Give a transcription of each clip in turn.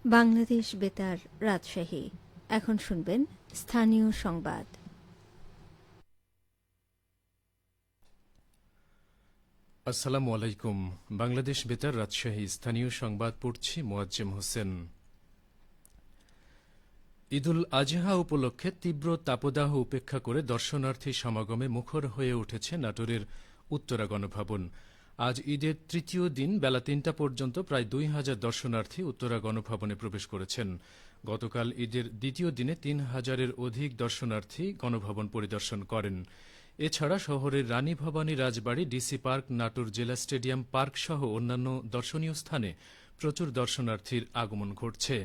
বাংলাদেশ বেতার রাজশাহী। এখন শুনবেন স্থানীয় সংবাদ। আসসালামু আলাইকুম। বাংলাদেশ বেতার রাজশাহী স্থানীয় সংবাদ পড়ছি মোয়াজ্জেম হোসেন। ঈদুল আজহা উপলক্ষে তীব্র তাপদাহ উপেক্ষা করে দর্শনার্থী সমাগমে মুখর হয়ে উঠেছে নাটোরের উত্তরা গণভবন। আজ ঈদের তৃতীয় দিন বেলা ৩টা পর্যন্ত প্রায় ২,০০০ দর্শনার্থী উত্তরা গণভবনে প্রবেশ করেছেন। গতকাল ঈদের দ্বিতীয় দিনে ৩,০০০-এর অধিক দর্শনার্থী গণভবন পরিদর্শন করেন। এছাড়া শহরের রানী ভবানী রাজবাড়ী, ডিসি পার্ক, নাটোর জেলা স্টেডিয়াম পার্ক সহ অন্যান্য দর্শনীয় স্থানে প্রচুর দর্শনার্থীর আগমন ঘটছে।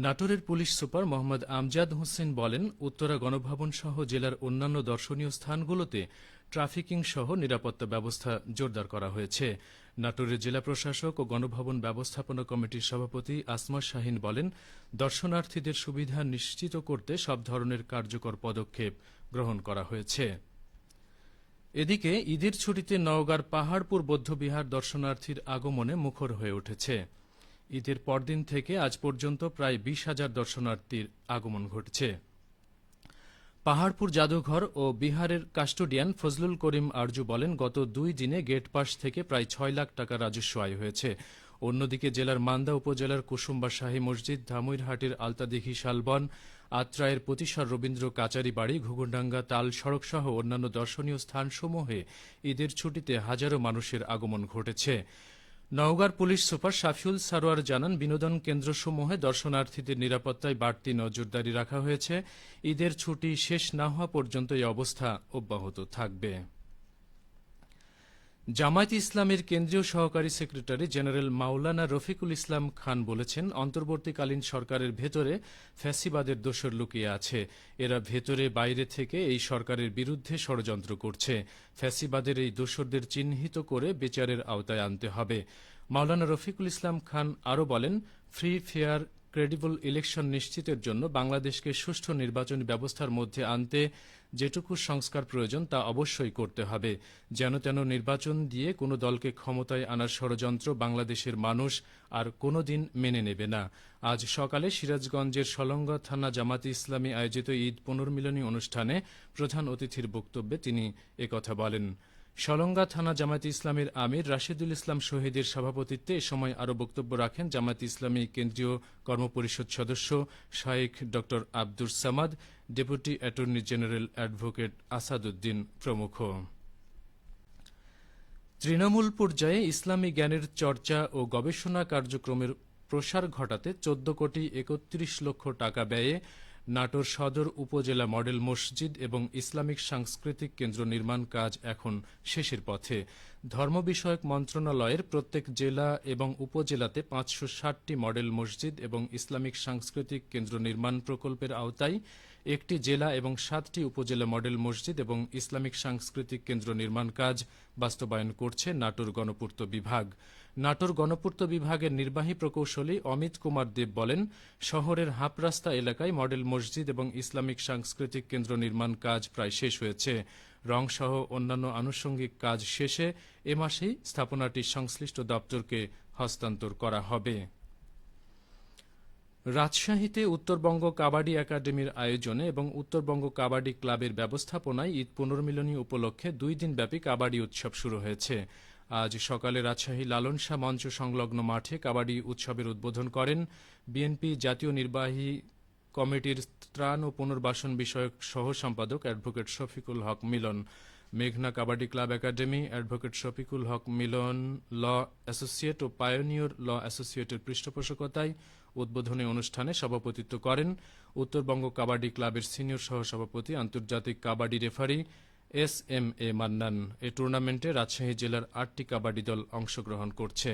নাটোরের পুলিশ সুপার মোহাম্মদ আমজাদ হোসেন বলেন, উত্তরা গণভবন সহ জেলার অন্যান্য দর্শনীয় স্থানগুলোতে ট্রাফিকিং সহ নিরাপত্তা ব্যবস্থা জোরদার করা হয়েছে। নাটোরের জেলা প্রশাসক ও গণভবন ব্যবস্থাপনা কমিটির সভাপতি আসমা শাহীন বলেন, দর্শনার্থীদের সুবিধা নিশ্চিত করতে সব ধরনের কার্যকর পদক্ষেপ গ্রহণ করা হয়েছে। এদিকে ঈদের ছুটিতে নওগাঁর পাহাড়পুর বৌদ্ধবিহার দর্শনার্থীর আগমনে মুখর হয়ে উঠেছে। ঈদের পরদিন থেকে আজ পর্যন্ত প্রায় ২০,০০০ দর্শনার্থীর আগমন ঘটছে। পাহাড়পুর জাদুঘর ও বিহারের কাস্টোডিয়ান ফজলুল করিম আরজু বলেন, গত ২ দিনে গেট পাস থেকে প্রায় ৬ লাখ টাকা রাজস্ব আয় হয়েছে। অন্যদিকে জেলার মান্দা উপজেলার কুসুম্বা শাহী মসজিদ, ধামইরহাটের আলতাদিঘি শালবন, আত্রায়ের পতিশ্বর রবীন্দ্র কাচারি বাড়ি, ঘুঘুডাঙ্গা তাল সড়ক সহ অন্যান্য দর্শনীয় স্থানসমূহে ঈদের ছুটিতে হাজারো মানুষের আগমন ঘটেছে। নওগাঁর পুলিশ সুপার শাফিউল সারোয়ার জানান, বিনোদন কেন্দ্রসমূহে দর্শনার্থীদের নিরাপত্তায় বাড়তি নজরদারি রাখা হয়েছে। ঈদের ছুটি শেষ না হওয়া পর্যন্ত এই অবস্থা অব্যাহত থাকবে। জামায়াতে ইসলামের কেন্দ্রীয় সহকারী সেক্রেটারি জেনারেল মাওলানা রফিকুল ইসলাম খান বলেছেন, অন্তর্বর্তীকালীন সরকারের ভেতরে ফ্যাসিবাদের দোসর লুকিয়ে আছে। এরা ভেতরে বাইরে থেকে এই সরকারের বিরুদ্ধে ষড়যন্ত্র করছে। ফ্যাসিবাদের এই দোসরদের চিহ্নিত করে বিচারের আওতায় আনতে হবে। মাওলানা রফিকুল ইসলাম খান আরও বলেন, ফ্রি, ফেয়ার, ক্রেডিবল ইলেকশন নিশ্চিতের জন্য বাংলাদেশকে সুষ্ঠু নির্বাচনী ব্যবস্থার মধ্যে আনতে যেটুকু সংস্কার প্রয়োজন তা অবশ্যই করতে হবে। যেন তেন নির্বাচন দিয়ে কোনো দলকে ক্ষমতায় আনার ষড়যন্ত্র বাংলাদেশের মানুষ আর কোনোদিন মেনে নেবে না। আজ সকালে সিরাজগঞ্জের সলঙ্গা থানা জামাতে ইসলামী আয়োজিত ঈদ পুনর্মিলনী অনুষ্ঠানে প্রধান অতিথির বক্তব্যে তিনি একথা বলেন। সলঙ্গা থানা জামায়াতে ইসলামের আমির রাশেদুল ইসলাম শহীদের সভাপতিত্বে এ সময় আরও বক্তব্য রাখেন জামায়াতে ইসলামী কেন্দ্রীয় কর্মপরিষদ সদস্য শাইখ ড Abdur Samad, deputy attorney general advocate Asaduddin প্রমুখ। তৃণমূল পর্যায়ে ইসলামী জ্ঞানের চর্চা ও গবেষণা কার্যক্রমের প্রসার ঘটাতে ১৪ কোটি ৩১ লক্ষ টাকা ব্যয়ে নাটোর সদর উপজেলা মডেল মসজিদ এবং ইসলামিক সাংস্কৃতিক কেন্দ্র নির্মাণ কাজ এখন শেষের পথে। ধর্ম বিষয়ক মন্ত্রণালয়ের প্রত্যেক জেলা এবং উপজেলাতে ৫৬০টি মডেল মসজিদ এবং ইসলামিক সাংস্কৃতিক কেন্দ্র নির্মাণ প্রকল্পের আওতায় একটি জেলা এবং ৭টি উপজেলা মডেল মসজিদ এবং ইসলামিক সাংস্কৃতিক কেন্দ্র নির্মাণ কাজ বাস্তবায়ন করছে নাটোর গণপূর্ত বিভাগ। নাটোর গণপূর্ত বিভাগের নির্বাহী প্রকৌশলী অমিত কুমার দেব বলেন, শহরের হাপরাস্তা এলাকায় মডেল মসজিদ এবং ইসলামিক সাংস্কৃতিক কেন্দ্র নির্মাণ কাজ প্রায় শেষ হয়েছে। রংসহ অন্যান্য আনুষঙ্গিক কাজ শেষে এ মাসেই স্থাপনাটি সংশ্লিষ্ট দপ্তরকে হস্তান্তর করা হবে। রাজশাহীতে উত্তরবঙ্গ কাবাডি একাডেমির আয়োজনে এবং উত্তরবঙ্গ কাবাডি ক্লাবের ব্যবস্থাপনায় ঈদ পুনর্মিলনী উপলক্ষে ২ দিনব্যাপী কাবাডি উৎসব শুরু হয়েছে। আজ সকালে রাজশাহী লালন শাহ মঞ্চ সংলগ্ন মাঠে কাবাডি উৎসবের উদ্বোধন করেন বিএনপি জাতীয় নির্বাহী কমিটির ত্রাণ ও পুনর্বাসন বিষয়ক সহ সম্পাদক অ্যাডভোকেট শফিকুল হক মিলন। মেঘনা kabaddi club academy, advocate Shafiqul Haque Milon law associate ও পায়োনিয়র ল অ্যাসোসিয়েটের পৃষ্ঠপোষকতায় উদ্বোধনী অনুষ্ঠানে সভাপতিত্ব করেন উত্তরবঙ্গ কাবাডি ক্লাবের সিনিয়র সহসভাপতি আন্তর্জাতিক কাবাডি রেফারি SM-A মান্নান। এই টুর্নামেন্টে রাজশাহী জেলার ৮টি কাবাডি দল অংশগ্রহণ করছে।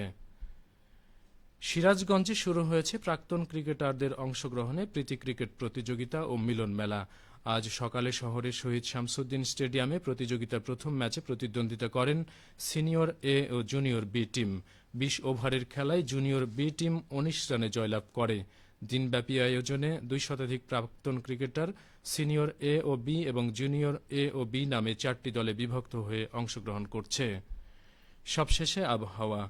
সিরাজগঞ্জে শুরু হয়েছে প্রাক্তন ক্রিকেটারদের অংশগ্রহণে প্রীতি ক্রিকেট প্রতিযোগিতা ও মিলন মেলা। আজ সকালে শহরের শহীদ শামসুদ্দিন স্টেডিয়ামে প্রতিযোগিতার প্রথম ম্যাচে প্রতিদ্বন্দ্বিতা করেন সিনিয়র A ও জুনিয়র B টিম। ২০ ওভারের খেলায় জুনিয়র B টিম ১৯ রানে জয়লাভ করে। দিনব্যাপী আয়োজনে ২ শতাধিক প্রাক্তন ক্রিকেটার সিনিয়র A ও B এবং জুনিয়র A ও B নামে ৪টি দলে বিভক্ত হয়ে অংশগ্রহণ করছে। সবশেষে আবহাওয়া।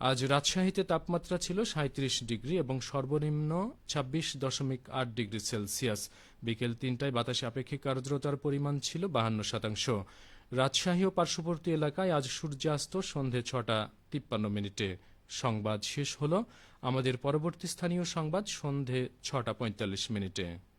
আজ রাজশাহীতে তাপমাত্রা ছিল ৩৭ ডিগ্রি এবং সর্বনিম্ন ২৬.৮ ডিগ্রি সেলসিয়াস। বিকেল ৩টায় বাতাসে আপেক্ষিক আর্দ্রতার পরিমাণ ছিল ৫২%। রাজশাহী ও পার্শ্ববর্তী এলাকায় আজ সূর্যাস্ত সন্ধে ৬টা ৫৩ মিনিটে। সংবাদ শেষ হলো। আমাদের পরবর্তী স্থানীয় সংবাদ সন্ধে ৬টা ৪৫ মিনিটে।